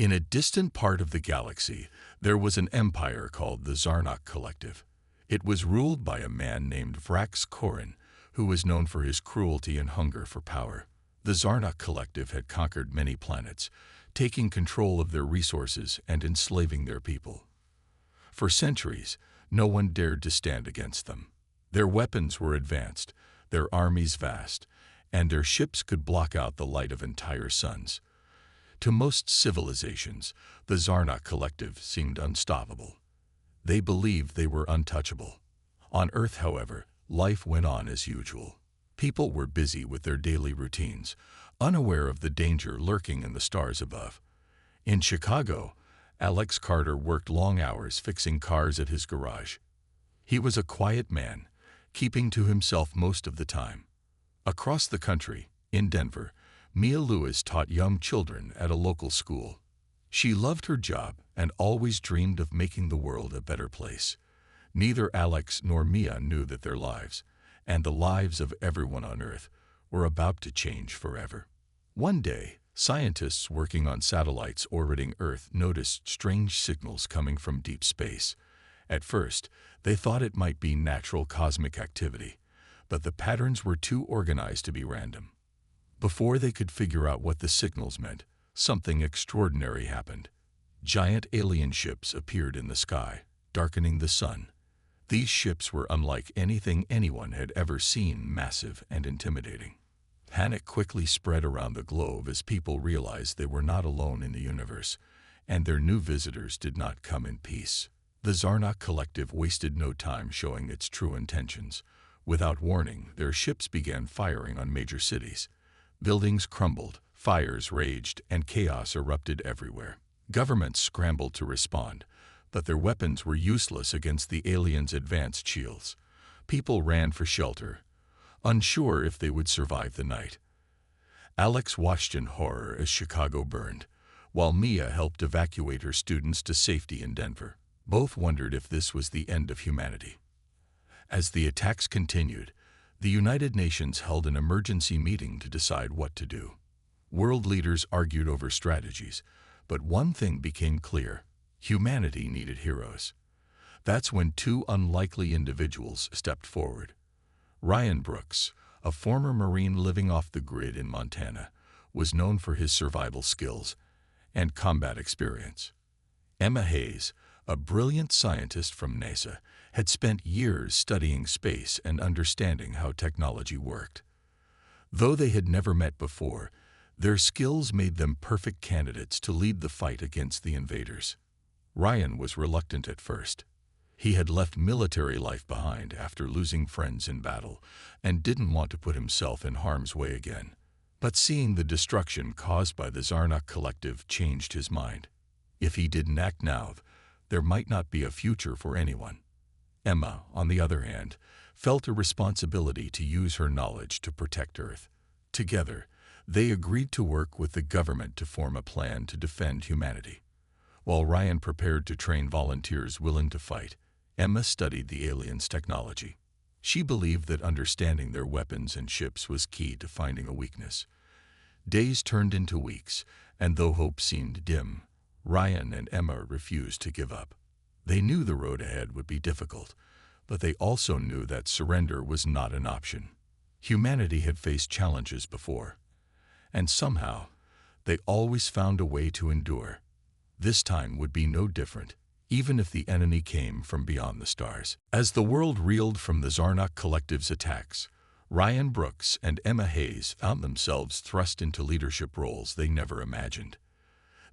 In a distant part of the galaxy, there was an empire called the Zarnok Collective. It was ruled by a man named Vrax Korin, who was known for his cruelty and hunger for power. The Zarnok Collective had conquered many planets, taking control of their resources and enslaving their people. For centuries, no one dared to stand against them. Their weapons were advanced, their armies vast, and their ships could block out the light of entire suns. To most civilizations, the Zarnok Collective seemed unstoppable. They believed they were untouchable. On Earth, however, life went on as usual. People were busy with their daily routines, unaware of the danger lurking in the stars above. In Chicago, Alex Carter worked long hours fixing cars at his garage. He was a quiet man, keeping to himself most of the time. Across the country, in Denver, Mia Lewis taught young children at a local school. She loved her job and always dreamed of making the world a better place. Neither Alex nor Mia knew that their lives, and the lives of everyone on Earth, were about to change forever. One day, scientists working on satellites orbiting Earth noticed strange signals coming from deep space. At first, they thought it might be natural cosmic activity, but the patterns were too organized to be random. Before they could figure out what the signals meant, something extraordinary happened. Giant alien ships appeared in the sky, darkening the sun. These ships were unlike anything anyone had ever seen, massive and intimidating. Panic quickly spread around the globe as people realized they were not alone in the universe, and their new visitors did not come in peace. The Zarnok Collective wasted no time showing its true intentions. Without warning, their ships began firing on major cities. Buildings crumbled, fires raged, and chaos erupted everywhere. Governments scrambled to respond, but their weapons were useless against the aliens' advanced shields. People ran for shelter, unsure if they would survive the night. Alex watched in horror as Chicago burned, while Mia helped evacuate her students to safety in Denver. Both wondered if this was the end of humanity. As the attacks continued, the United Nations held an emergency meeting to decide what to do. World leaders argued over strategies, but one thing became clear: humanity needed heroes. That's when two unlikely individuals stepped forward. Ryan Brooks, a former Marine living off the grid in Montana, was known for his survival skills and combat experience. Emma Hayes, a brilliant scientist from NASA, had spent years studying space and understanding how technology worked. Though they had never met before, their skills made them perfect candidates to lead the fight against the invaders. Ryan was reluctant at first. He had left military life behind after losing friends in battle and didn't want to put himself in harm's way again. But seeing the destruction caused by the Zarnok Collective changed his mind. If he didn't act now, there might not be a future for anyone. Emma, on the other hand, felt a responsibility to use her knowledge to protect Earth. Together, they agreed to work with the government to form a plan to defend humanity. While Ryan prepared to train volunteers willing to fight, Emma studied the aliens' technology. She believed that understanding their weapons and ships was key to finding a weakness. Days turned into weeks, and though hope seemed dim, Ryan and Emma refused to give up. They knew the road ahead would be difficult, but they also knew that surrender was not an option. Humanity had faced challenges before, and somehow, they always found a way to endure. This time would be no different, even if the enemy came from beyond the stars. As the world reeled from the Zarnok Collective's attacks, Ryan Brooks and Emma Hayes found themselves thrust into leadership roles they never imagined.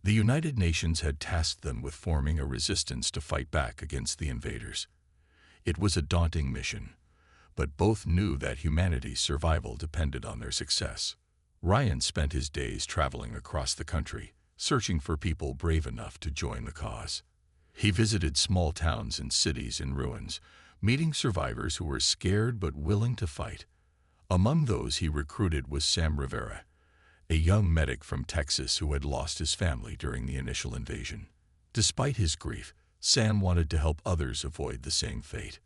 The United Nations had tasked them with forming a resistance to fight back against the invaders. It was a daunting mission, but both knew that humanity's survival depended on their success. Ryan spent his days traveling across the country, searching for people brave enough to join the cause. He visited small towns and cities in ruins, meeting survivors who were scared but willing to fight. Among those he recruited was Sam Rivera, a young medic from Texas who had lost his family during the initial invasion. Despite his grief, Sam wanted to help others avoid the same fate.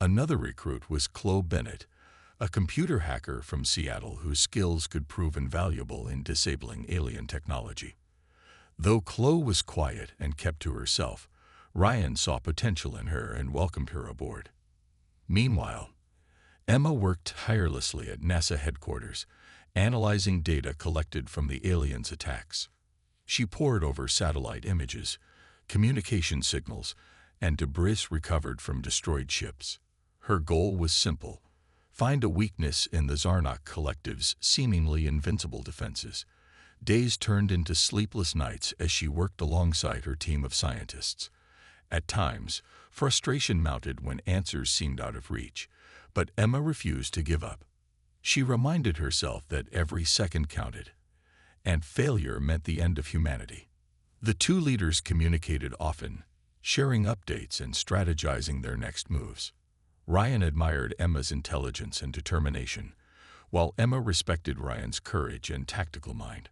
Another recruit was Chloe Bennett, a computer hacker from Seattle whose skills could prove invaluable in disabling alien technology. Though Chloe was quiet and kept to herself, Ryan saw potential in her and welcomed her aboard. Meanwhile, Emma worked tirelessly at NASA headquarters, analyzing data collected from the aliens' attacks. She pored over satellite images, communication signals, and debris recovered from destroyed ships. Her goal was simple: find a weakness in the Zarnak Collective's seemingly invincible defenses. Days turned into sleepless nights as she worked alongside her team of scientists. At times, frustration mounted when answers seemed out of reach, but Emma refused to give up. She reminded herself that every second counted, and failure meant the end of humanity. The two leaders communicated often, sharing updates and strategizing their next moves. Ryan admired Emma's intelligence and determination, while Emma respected Ryan's courage and tactical mind.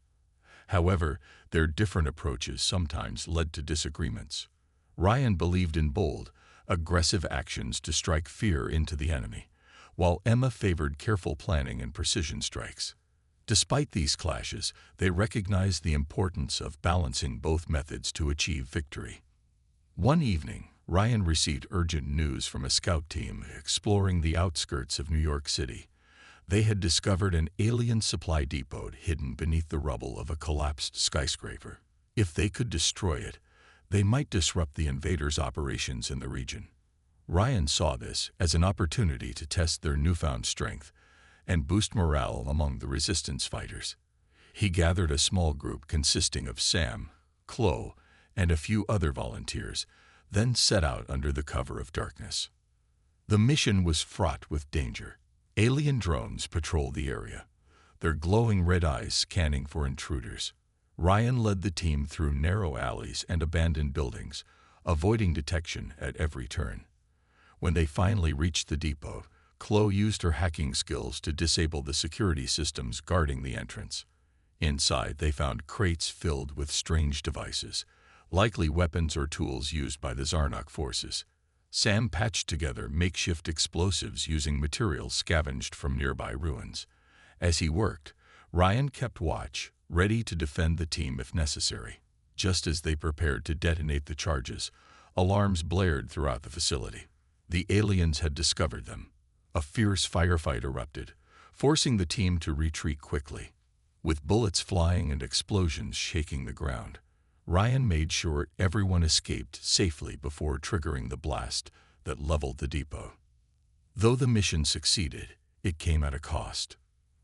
However, their different approaches sometimes led to disagreements. Ryan believed in bold, aggressive actions to strike fear into the enemy, while Emma favored careful planning and precision strikes. Despite these clashes, they recognized the importance of balancing both methods to achieve victory. One evening, Ryan received urgent news from a scout team exploring the outskirts of New York City. They had discovered an alien supply depot hidden beneath the rubble of a collapsed skyscraper. If they could destroy it, they might disrupt the invaders' operations in the region. Ryan saw this as an opportunity to test their newfound strength and boost morale among the resistance fighters. He gathered a small group consisting of Sam, Chloe, and a few other volunteers, then set out under the cover of darkness. The mission was fraught with danger. Alien drones patrolled the area, their glowing red eyes scanning for intruders. Ryan led the team through narrow alleys and abandoned buildings, avoiding detection at every turn. When they finally reached the depot, Chloe used her hacking skills to disable the security systems guarding the entrance. Inside, they found crates filled with strange devices, likely weapons or tools used by the Zarnak forces. Sam patched together makeshift explosives using materials scavenged from nearby ruins. As he worked, Ryan kept watch, ready to defend the team if necessary. Just as they prepared to detonate the charges, alarms blared throughout the facility. The aliens had discovered them. A fierce firefight erupted, forcing the team to retreat quickly. With bullets flying and explosions shaking the ground, Ryan made sure everyone escaped safely before triggering the blast that leveled the depot. Though the mission succeeded, it came at a cost.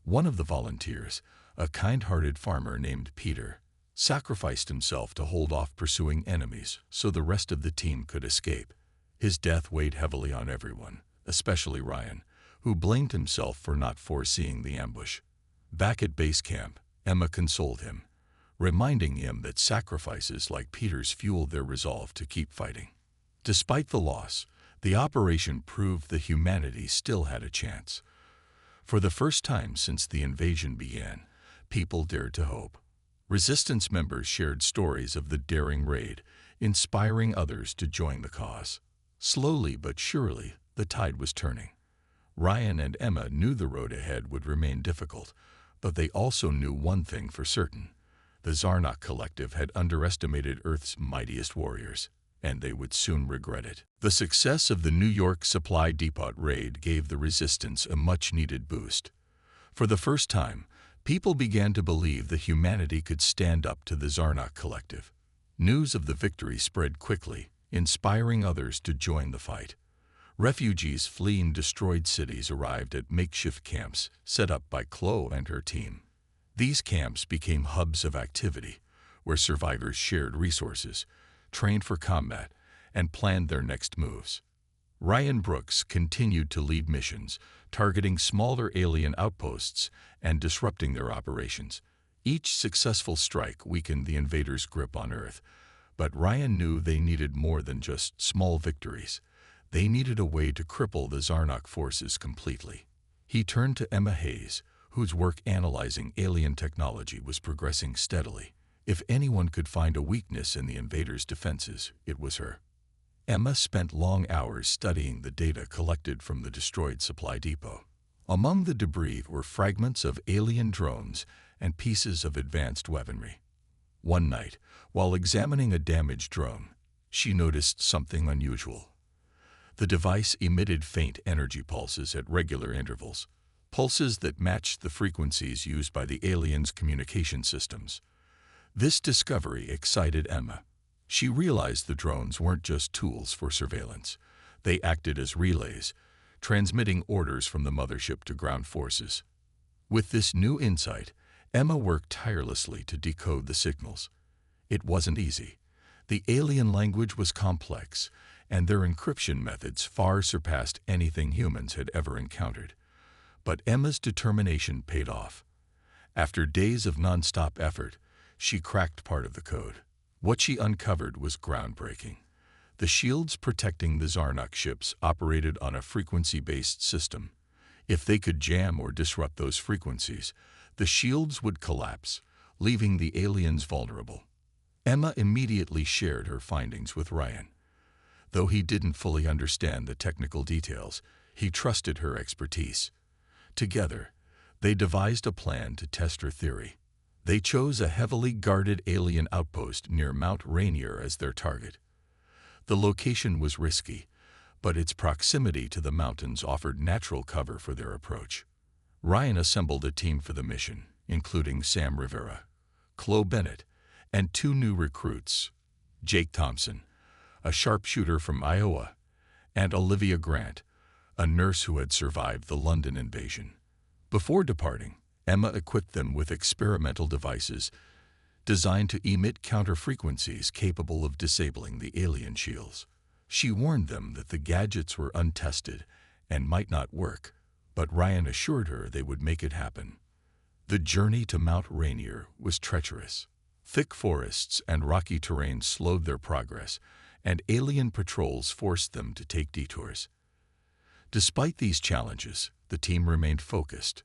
One of the volunteers, a kind-hearted farmer named Peter, sacrificed himself to hold off pursuing enemies so the rest of the team could escape. His death weighed heavily on everyone, especially Ryan, who blamed himself for not foreseeing the ambush. Back at base camp, Emma consoled him, reminding him that sacrifices like Peter's fueled their resolve to keep fighting. Despite the loss, the operation proved that humanity still had a chance. For the first time since the invasion began, people dared to hope. Resistance members shared stories of the daring raid, inspiring others to join the cause. Slowly but surely, the tide was turning. Ryan and Emma knew the road ahead would remain difficult, but they also knew one thing for certain. The Zarnak Collective had underestimated Earth's mightiest warriors, and they would soon regret it. The success of the New York Supply Depot raid gave the resistance a much-needed boost. For the first time, people began to believe that humanity could stand up to the Zarnak Collective. News of the victory spread quickly, inspiring others to join the fight. Refugees fleeing destroyed cities arrived at makeshift camps set up by Chloe and her team. These camps became hubs of activity, where survivors shared resources, trained for combat, and planned their next moves. Ryan Brooks continued to lead missions, targeting smaller alien outposts and disrupting their operations. Each successful strike weakened the invaders' grip on Earth, but Ryan knew they needed more than just small victories. They needed a way to cripple the Zarnak forces completely. He turned to Emma Hayes, whose work analyzing alien technology was progressing steadily. If anyone could find a weakness in the invaders' defenses, it was her. Emma spent long hours studying the data collected from the destroyed supply depot. Among the debris were fragments of alien drones and pieces of advanced weaponry. One night, while examining a damaged drone, she noticed something unusual. The device emitted faint energy pulses at regular intervals, pulses that matched the frequencies used by the aliens' communication systems. This discovery excited Emma. She realized the drones weren't just tools for surveillance. They acted as relays, transmitting orders from the mothership to ground forces. With this new insight, Emma worked tirelessly to decode the signals. It wasn't easy. The alien language was complex, and their encryption methods far surpassed anything humans had ever encountered. But Emma's determination paid off. After days of non-stop effort, she cracked part of the code. What she uncovered was groundbreaking. The shields protecting the Zarnak ships operated on a frequency-based system. If they could jam or disrupt those frequencies, the shields would collapse, leaving the aliens vulnerable. Emma immediately shared her findings with Ryan. Though he didn't fully understand the technical details, he trusted her expertise. Together, they devised a plan to test her theory. They chose a heavily guarded alien outpost near Mount Rainier as their target. The location was risky, but its proximity to the mountains offered natural cover for their approach. Ryan assembled a team for the mission, including Sam Rivera, Chloe Bennett, and 2 new recruits, Jake Thompson, a sharpshooter from Iowa, and Olivia Grant, a nurse who had survived the London invasion. Before departing, Emma equipped them with experimental devices designed to emit counter-frequencies capable of disabling the alien shields. She warned them that the gadgets were untested and might not work, but Ryan assured her they would make it happen. The journey to Mount Rainier was treacherous. Thick forests and rocky terrain slowed their progress, and alien patrols forced them to take detours. Despite these challenges, the team remained focused.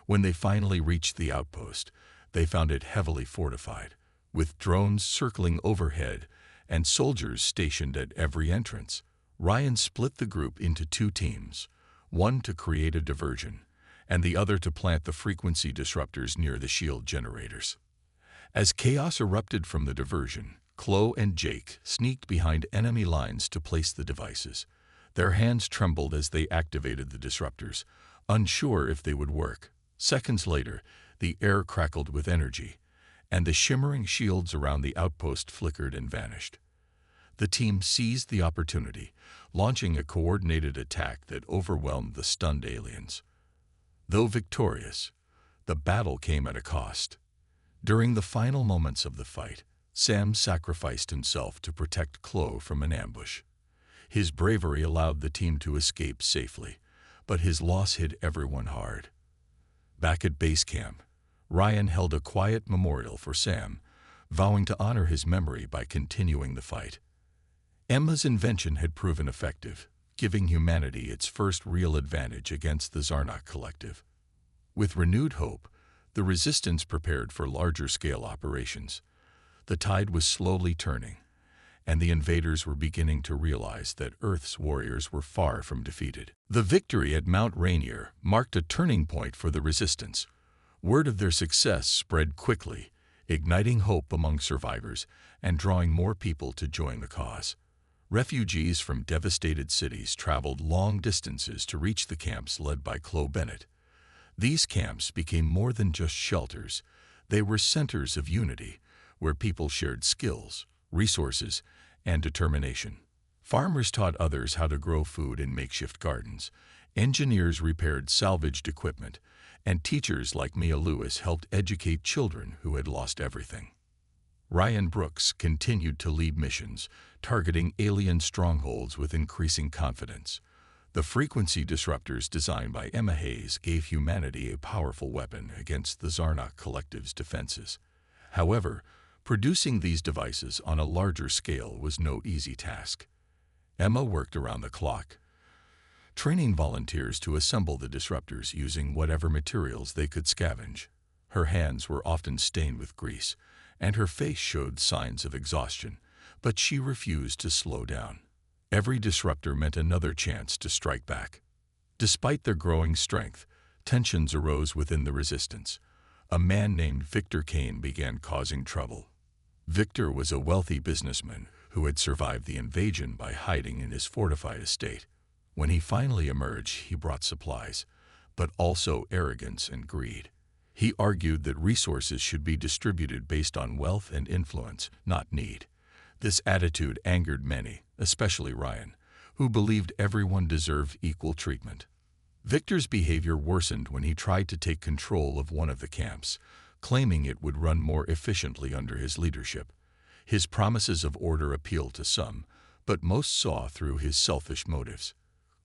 When they finally reached the outpost, they found it heavily fortified, with drones circling overhead and soldiers stationed at every entrance. Ryan split the group into 2 teams, one to create a diversion, and the other to plant the frequency disruptors near the shield generators. As chaos erupted from the diversion, Chloe and Jake sneaked behind enemy lines to place the devices. Their hands trembled as they activated the disruptors, unsure if they would work. Seconds later, the air crackled with energy, and the shimmering shields around the outpost flickered and vanished. The team seized the opportunity, launching a coordinated attack that overwhelmed the stunned aliens. Though victorious, the battle came at a cost. During the final moments of the fight, Sam sacrificed himself to protect Chloe from an ambush. His bravery allowed the team to escape safely, but his loss hit everyone hard. Back at base camp, Ryan held a quiet memorial for Sam, vowing to honor his memory by continuing the fight. Emma's invention had proven effective, giving humanity its first real advantage against the Zarnak Collective. With renewed hope, the Resistance prepared for larger-scale operations. The tide was slowly turning, and the invaders were beginning to realize that Earth's warriors were far from defeated. The victory at Mount Rainier marked a turning point for the Resistance. Word of their success spread quickly, igniting hope among survivors and drawing more people to join the cause. Refugees from devastated cities traveled long distances to reach the camps led by Chloe Bennett. These camps became more than just shelters. They were centers of unity, where people shared skills, resources, and determination. Farmers taught others how to grow food in makeshift gardens. Engineers repaired salvaged equipment, and teachers like Mia Lewis helped educate children who had lost everything. Ryan Brooks continued to lead missions, targeting alien strongholds with increasing confidence. The frequency disruptors designed by Emma Hayes gave humanity a powerful weapon against the Zarnak Collective's defenses. However, producing these devices on a larger scale was no easy task. Emma worked around the clock, training volunteers to assemble the disruptors using whatever materials they could scavenge. Her hands were often stained with grease, and her face showed signs of exhaustion, but she refused to slow down. Every disruptor meant another chance to strike back. Despite their growing strength, tensions arose within the Resistance. A man named Victor Kane began causing trouble. Victor was a wealthy businessman who had survived the invasion by hiding in his fortified estate. When he finally emerged, he brought supplies, but also arrogance and greed. He argued that resources should be distributed based on wealth and influence, not need. This attitude angered many, especially Ryan, who believed everyone deserved equal treatment. Victor's behavior worsened when he tried to take control of one of the camps, claiming it would run more efficiently under his leadership. His promises of order appealed to some, but most saw through his selfish motives.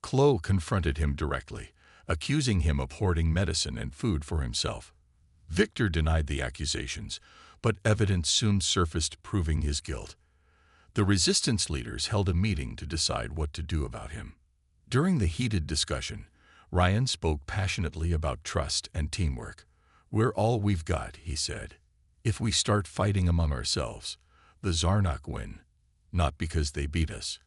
Chloe confronted him directly, accusing him of hoarding medicine and food for himself. Victor denied the accusations, but evidence soon surfaced proving his guilt. The resistance leaders held a meeting to decide what to do about him. During the heated discussion, Ryan spoke passionately about trust and teamwork. "We're all we've got," he said. "If we start fighting among ourselves, the Zarnak win, not because they beat us,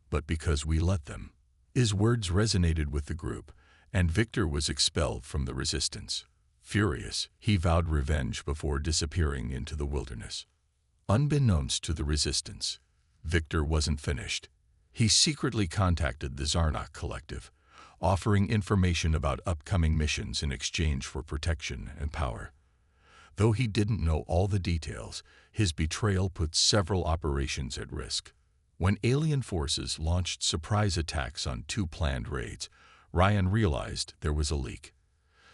but because we let them." His words resonated with the group, and Victor was expelled from the resistance. Furious, he vowed revenge before disappearing into the wilderness. Unbeknownst to the resistance, Victor wasn't finished. He secretly contacted the Zarnak Collective, offering information about upcoming missions in exchange for protection and power. Though he didn't know all the details, his betrayal put several operations at risk. When alien forces launched surprise attacks on 2 planned raids, Ryan realized there was a leak.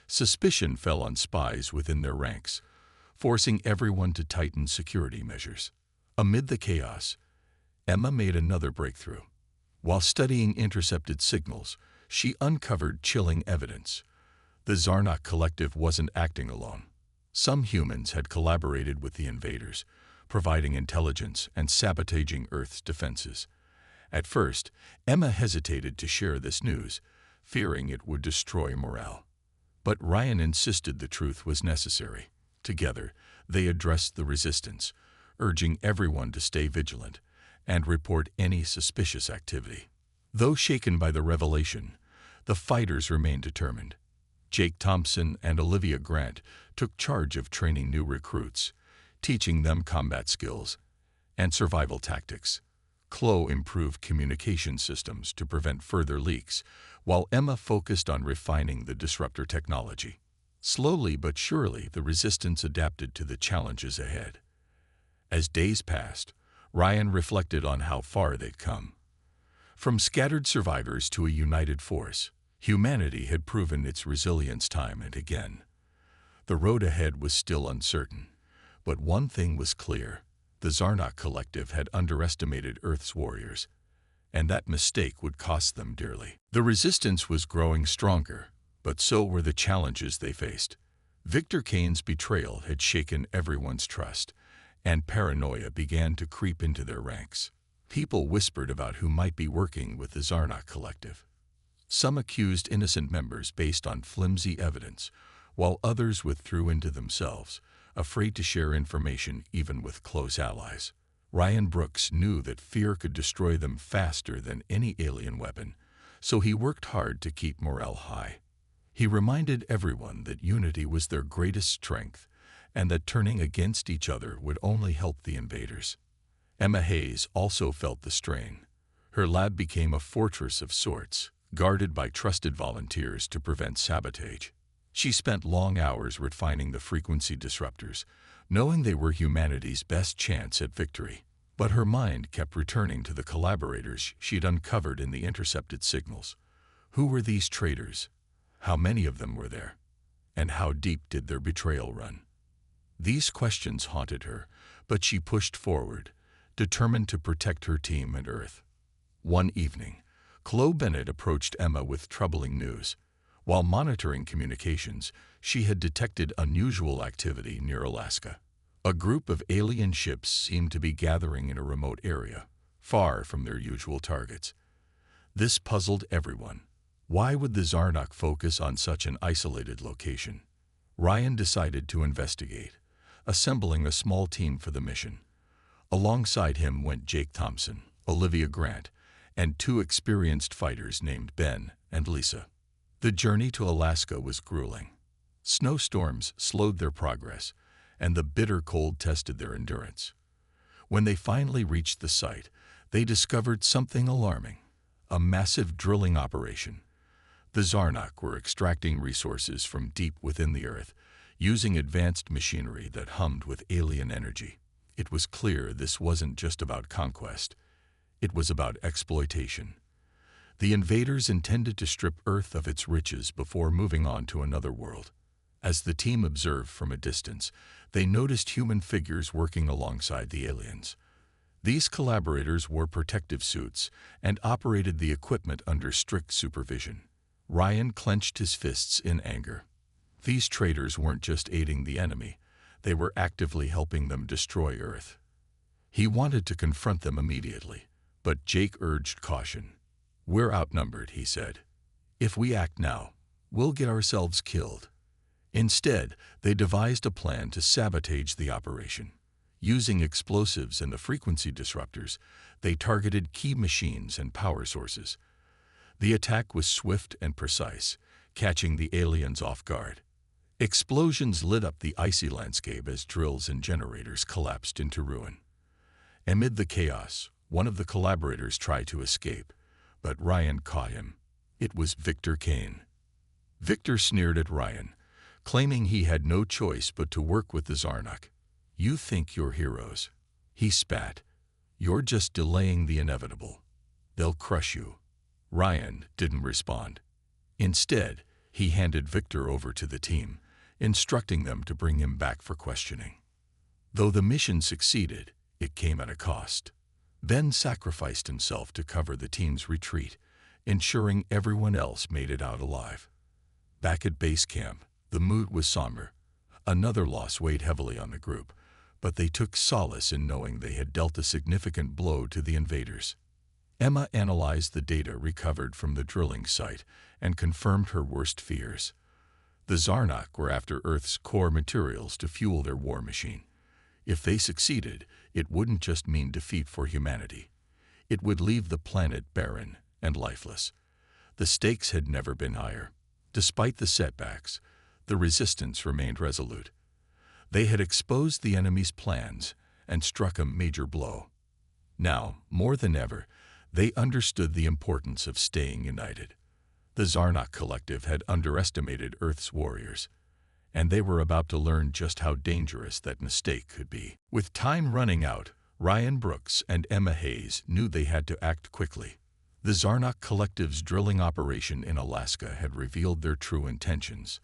Suspicion fell on spies within their ranks, forcing everyone to tighten security measures. Amid the chaos, Emma made another breakthrough. While studying intercepted signals, she uncovered chilling evidence. The Zarnak Collective wasn't acting alone. Some humans had collaborated with the invaders, providing intelligence and sabotaging Earth's defenses. At first, Emma hesitated to share this news, fearing it would destroy morale. But Ryan insisted the truth was necessary. Together, they addressed the resistance, urging everyone to stay vigilant and report any suspicious activity. Though shaken by the revelation, the fighters remained determined. Jake Thompson and Olivia Grant took charge of training new recruits, teaching them combat skills and survival tactics. Chloe improved communication systems to prevent further leaks, while Emma focused on refining the disruptor technology. Slowly but surely, the resistance adapted to the challenges ahead. As days passed, Ryan reflected on how far they'd come. From scattered survivors to a united force, humanity had proven its resilience time and again. The road ahead was still uncertain, but one thing was clear: the Zarnak Collective had underestimated Earth's warriors, and that mistake would cost them dearly. The resistance was growing stronger, but so were the challenges they faced. Victor Kane's betrayal had shaken everyone's trust, and paranoia began to creep into their ranks. People whispered about who might be working with the Zarnak Collective. Some accused innocent members based on flimsy evidence, while others withdrew into themselves, afraid to share information even with close allies. Ryan Brooks knew that fear could destroy them faster than any alien weapon, so he worked hard to keep morale high. He reminded everyone that unity was their greatest strength, and that turning against each other would only help the invaders. Emma Hayes also felt the strain. Her lab became a fortress of sorts, guarded by trusted volunteers to prevent sabotage. She spent long hours refining the frequency disruptors, knowing they were humanity's best chance at victory. But her mind kept returning to the collaborators she'd uncovered in the intercepted signals. Who were these traitors? How many of them were there? And how deep did their betrayal run? These questions haunted her, but she pushed forward, determined to protect her team and Earth. One evening, Chloe Bennett approached Emma with troubling news. While monitoring communications, she had detected unusual activity near Alaska. A group of alien ships seemed to be gathering in a remote area, far from their usual targets. This puzzled everyone. Why would the Zarnak focus on such an isolated location? Ryan decided to investigate, assembling a small team for the mission. Alongside him went Jake Thompson, Olivia Grant, and 2 experienced fighters named Ben and Lisa. The journey to Alaska was grueling. Snowstorms slowed their progress, and the bitter cold tested their endurance. When they finally reached the site, they discovered something alarming: a massive drilling operation. The Zarnak were extracting resources from deep within the Earth, using advanced machinery that hummed with alien energy. It was clear this wasn't just about conquest. It was about exploitation. The invaders intended to strip Earth of its riches before moving on to another world. As the team observed from a distance, they noticed human figures working alongside the aliens. These collaborators wore protective suits and operated the equipment under strict supervision. Ryan clenched his fists in anger. These traitors weren't just aiding the enemy, they were actively helping them destroy Earth. He wanted to confront them immediately, but Jake urged caution. "We're outnumbered," he said. "If we act now, we'll get ourselves killed." Instead, they devised a plan to sabotage the operation. Using explosives and the frequency disruptors, they targeted key machines and power sources. The attack was swift and precise, catching the aliens off guard. Explosions lit up the icy landscape as drills and generators collapsed into ruin. Amid the chaos, one of the collaborators tried to escape, but Ryan caught him. It was Victor Kane. Victor sneered at Ryan, claiming he had no choice but to work with the Zarnak. "You think you're heroes," he spat. "You're just delaying the inevitable. They'll crush you." Ryan didn't respond. Instead, he handed Victor over to the team, instructing them to bring him back for questioning. Though the mission succeeded, it came at a cost. Ben sacrificed himself to cover the team's retreat, ensuring everyone else made it out alive. Back at base camp, the mood was somber. Another loss weighed heavily on the group, but they took solace in knowing they had dealt a significant blow to the invaders. Emma analyzed the data recovered from the drilling site and confirmed her worst fears. The Zarnak were after Earth's core materials to fuel their war machine. If they succeeded, it wouldn't just mean defeat for humanity. It would leave the planet barren and lifeless. The stakes had never been higher. Despite the setbacks, the resistance remained resolute. They had exposed the enemy's plans and struck a major blow. Now, more than ever, they understood the importance of staying united. The Zarnak Collective had underestimated Earth's warriors, and they were about to learn just how dangerous that mistake could be. With time running out, Ryan Brooks and Emma Hayes knew they had to act quickly. The Zarnak Collective's drilling operation in Alaska had revealed their true intentions.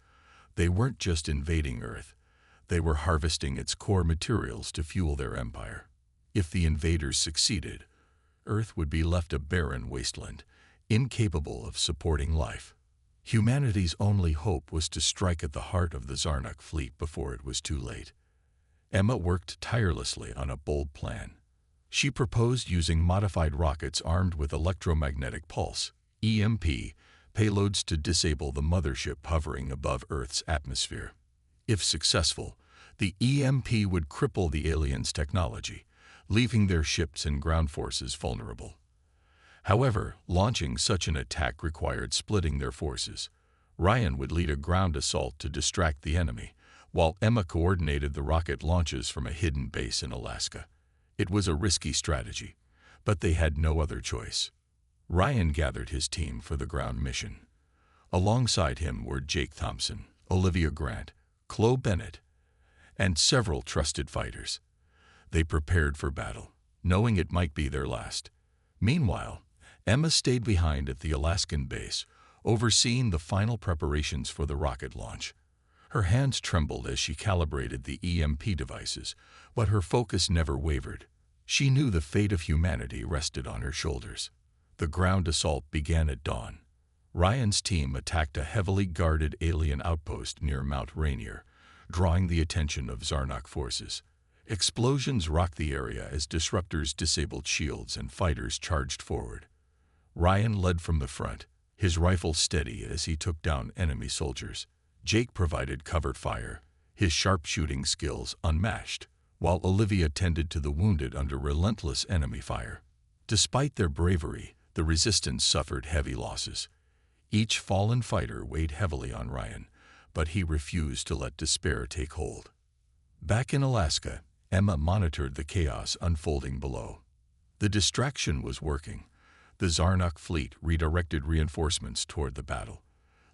They weren't just invading Earth, they were harvesting its core materials to fuel their empire. If the invaders succeeded, Earth would be left a barren wasteland, incapable of supporting life. Humanity's only hope was to strike at the heart of the Zarnak fleet before it was too late. Emma worked tirelessly on a bold plan. She proposed using modified rockets armed with electromagnetic pulse, EMP, payloads to disable the mothership hovering above Earth's atmosphere. If successful, the EMP would cripple the aliens' technology, leaving their ships and ground forces vulnerable. However, launching such an attack required splitting their forces. Ryan would lead a ground assault to distract the enemy, while Emma coordinated the rocket launches from a hidden base in Alaska. It was a risky strategy, but they had no other choice. Ryan gathered his team for the ground mission. Alongside him were Jake Thompson, Olivia Grant, Chloe Bennett, and several trusted fighters. They prepared for battle, knowing it might be their last. Meanwhile, Emma stayed behind at the Alaskan base, overseeing the final preparations for the rocket launch. Her hands trembled as she calibrated the EMP devices, but her focus never wavered. She knew the fate of humanity rested on her shoulders. The ground assault began at dawn. Ryan's team attacked a heavily guarded alien outpost near Mount Rainier, drawing the attention of Zarnak forces. Explosions rocked the area as disruptors disabled shields and fighters charged forward. Ryan led from the front, his rifle steady as he took down enemy soldiers. Jake provided covered fire, his sharpshooting skills unmatched, while Olivia tended to the wounded under relentless enemy fire. Despite their bravery, the resistance suffered heavy losses. Each fallen fighter weighed heavily on Ryan, but he refused to let despair take hold. Back in Alaska, Emma monitored the chaos unfolding below. The distraction was working. The Zarnok fleet redirected reinforcements toward the battle,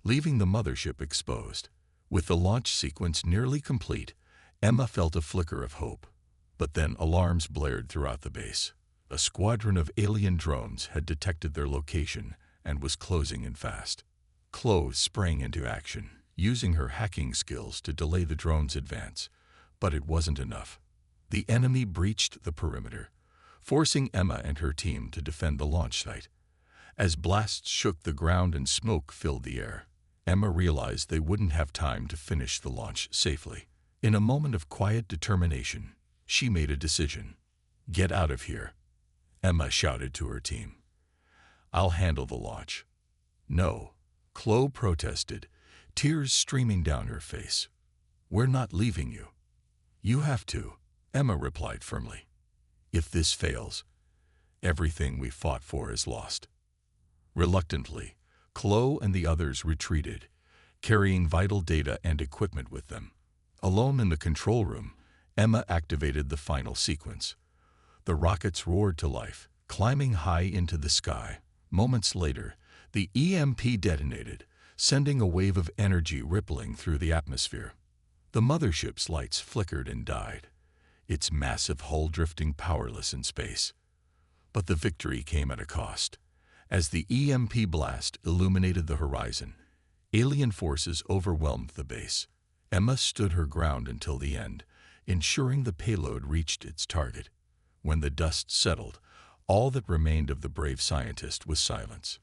leaving the mothership exposed. With the launch sequence nearly complete, Emma felt a flicker of hope. But then alarms blared throughout the base. A squadron of alien drones had detected their location and was closing in fast. Chloe sprang into action, using her hacking skills to delay the drone's advance. But it wasn't enough. The enemy breached the perimeter, forcing Emma and her team to defend the launch site. As blasts shook the ground and smoke filled the air, Emma realized they wouldn't have time to finish the launch safely. In a moment of quiet determination, she made a decision. "Get out of here," Emma shouted to her team. "I'll handle the launch." "No," Chloe protested, tears streaming down her face. "We're not leaving you." "You have to," Emma replied firmly. "If this fails, everything we fought for is lost." Reluctantly, Chloe and the others retreated, carrying vital data and equipment with them. Alone in the control room, Emma activated the final sequence. The rockets roared to life, climbing high into the sky. Moments later, the EMP detonated, sending a wave of energy rippling through the atmosphere. The mothership's lights flickered and died, its massive hull drifting powerless in space. But the victory came at a cost. As the EMP blast illuminated the horizon, alien forces overwhelmed the base. Emma stood her ground until the end, ensuring the payload reached its target. When the dust settled, all that remained of the brave scientist was silence.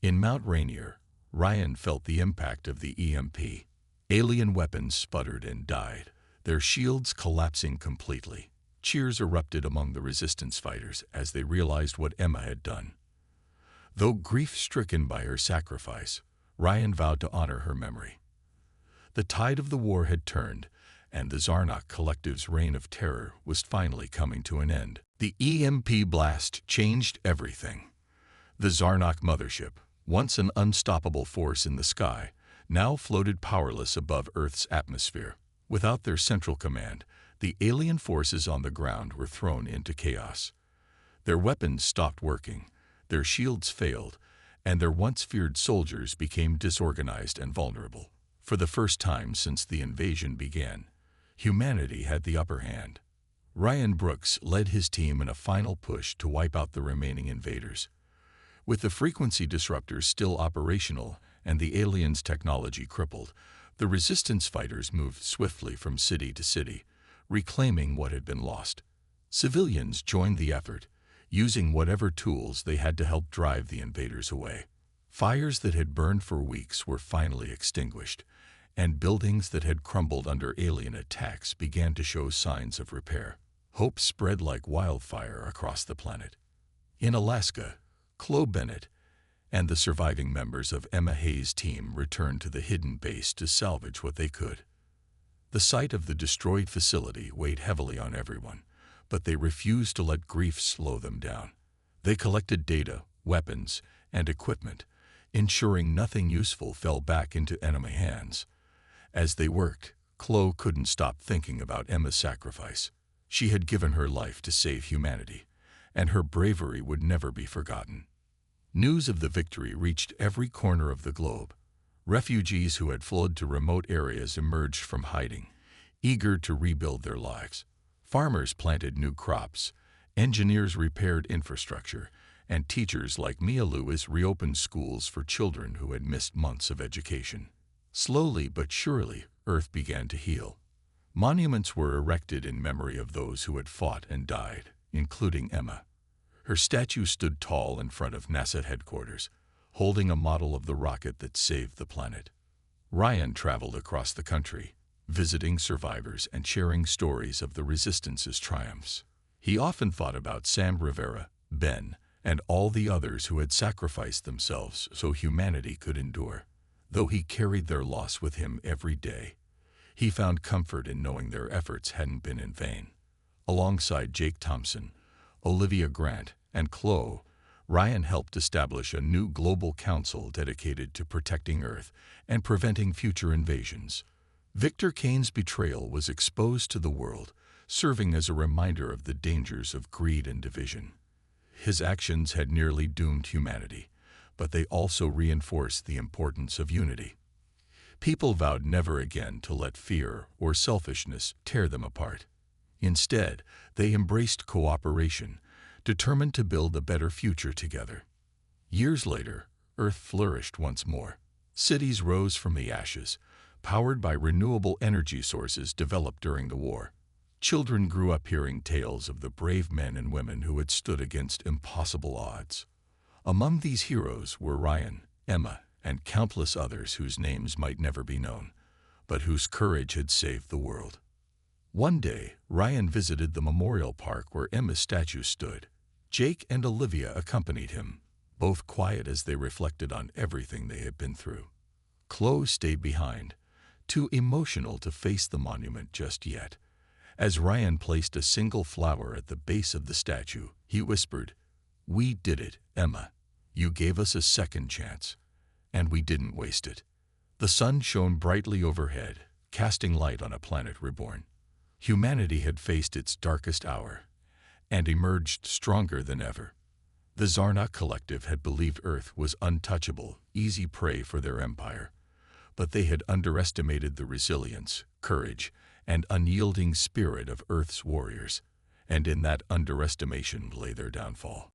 In Mount Rainier, Ryan felt the impact of the EMP. Alien weapons sputtered and died, their shields collapsing completely. Cheers erupted among the resistance fighters as they realized what Emma had done. Though grief-stricken by her sacrifice, Ryan vowed to honor her memory. The tide of the war had turned, and the Zarnok Collective's reign of terror was finally coming to an end. The EMP blast changed everything. The Zarnok mothership, once an unstoppable force in the sky, now floated powerless above Earth's atmosphere. Without their central command, the alien forces on the ground were thrown into chaos. Their weapons stopped working, their shields failed, and their once feared soldiers became disorganized and vulnerable. For the first time since the invasion began, humanity had the upper hand. Ryan Brooks led his team in a final push to wipe out the remaining invaders. With the frequency disruptors still operational and the aliens' technology crippled, the resistance fighters moved swiftly from city to city, reclaiming what had been lost. Civilians joined the effort, using whatever tools they had to help drive the invaders away. Fires that had burned for weeks were finally extinguished, and buildings that had crumbled under alien attacks began to show signs of repair. Hope spread like wildfire across the planet. In Alaska, Chloe Bennett and the surviving members of Emma Hayes' team returned to the hidden base to salvage what they could. The sight of the destroyed facility weighed heavily on everyone, but they refused to let grief slow them down. They collected data, weapons, and equipment, ensuring nothing useful fell back into enemy hands. As they worked, Chloe couldn't stop thinking about Emma's sacrifice. She had given her life to save humanity, and her bravery would never be forgotten. News of the victory reached every corner of the globe. Refugees who had fled to remote areas emerged from hiding, eager to rebuild their lives. Farmers planted new crops, engineers repaired infrastructure, and teachers like Mia Lewis reopened schools for children who had missed months of education. Slowly but surely, Earth began to heal. Monuments were erected in memory of those who had fought and died, including Emma. Her statue stood tall in front of NASA headquarters, holding a model of the rocket that saved the planet. Ryan traveled across the country, visiting survivors and sharing stories of the Resistance's triumphs. He often thought about Sam Rivera, Ben, and all the others who had sacrificed themselves so humanity could endure. Though he carried their loss with him every day, he found comfort in knowing their efforts hadn't been in vain. Alongside Jake Thompson, Olivia Grant, and Chloe, Ryan helped establish a new global council dedicated to protecting Earth and preventing future invasions. Victor Kane's betrayal was exposed to the world, serving as a reminder of the dangers of greed and division. His actions had nearly doomed humanity, but they also reinforced the importance of unity. People vowed never again to let fear or selfishness tear them apart. Instead, they embraced cooperation, determined to build a better future together. Years later, Earth flourished once more. Cities rose from the ashes, powered by renewable energy sources developed during the war. Children grew up hearing tales of the brave men and women who had stood against impossible odds. Among these heroes were Ryan, Emma, and countless others whose names might never be known, but whose courage had saved the world. One day, Ryan visited the memorial park where Emma's statue stood. Jake and Olivia accompanied him, both quiet as they reflected on everything they had been through. Chloe stayed behind, too emotional to face the monument just yet. As Ryan placed a single flower at the base of the statue, he whispered, "We did it, Emma. You gave us a second chance, and we didn't waste it." The sun shone brightly overhead, casting light on a planet reborn. Humanity had faced its darkest hour and emerged stronger than ever. The Zarnak Collective had believed Earth was untouchable, easy prey for their empire, but they had underestimated the resilience, courage, and unyielding spirit of Earth's warriors, and in that underestimation lay their downfall.